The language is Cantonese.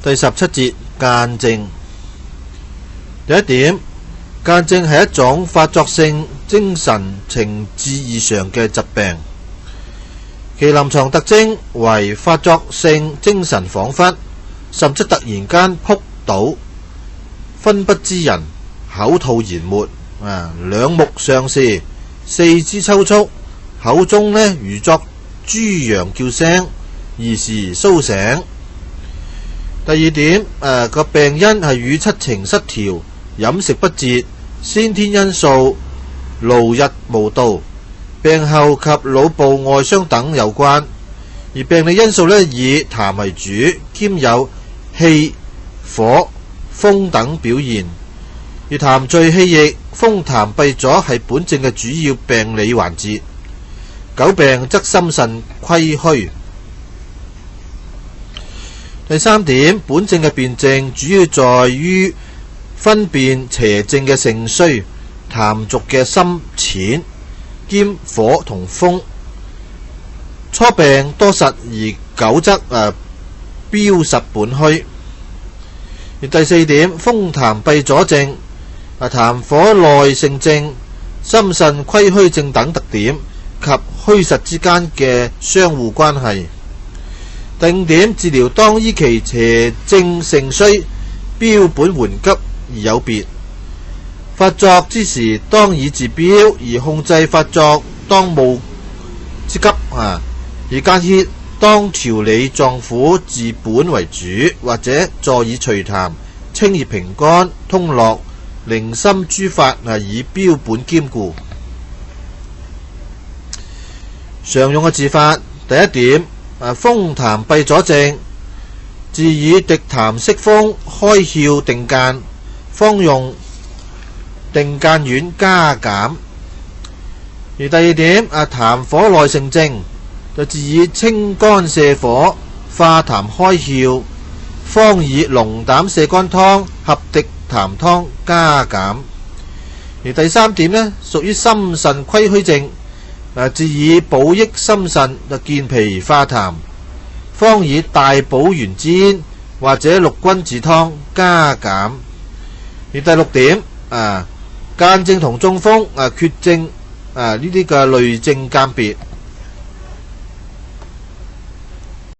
第17節間症。第一點，間症係一種發作性精神情志異常嘅疾病，其臨床特徵為發作性精神恍惚，甚至突然間撲倒，分不知人，口吐言沫，兩目上視，四肢抽搐，口中如作豬羊叫聲，兒時蘇醒。第二點，個病因係與七情失調、飲食不節、先天因素、勞逸無度、病後及腦部外傷等有關，而病理因素以痰為主，兼有氣、火、風等表現，而痰聚氣液、風痰閉阻係本症嘅主要病理環節。久病則心腎虧虛。第三點，本症嘅辨證主要在於分辨邪症嘅盛衰、痰濁嘅深淺、兼火同風。初病多實，而久則標實本虛。而第四點，風痰閉阻症、痰火內盛症、心腎虧虛症等特點及虛實之間嘅相互關係。第五點，治療當依其邪症盛衰、標本緩急而有別。發作之時當以治標，而控制發作當務之急而間歇當調理臟腑治本為主，或者助以祛痰、清熱平肝、通絡、寧心諸法以標本兼顧。常用嘅治法。第一點，風痰閉阻症，治以滴痰息風，開竅定間，方用定間丸加減。而第二點，痰火內盛症，就治以清肝瀉火，化痰開竅，方以龍膽瀉肝湯合滴痰湯加減。而第三點屬於心腎虧虛症，治以補益心腎，就健脾化痰，方以大補元煎或者六君子湯加減。而第六點，間症同中風、厥症呢啲嘅類症鑑別。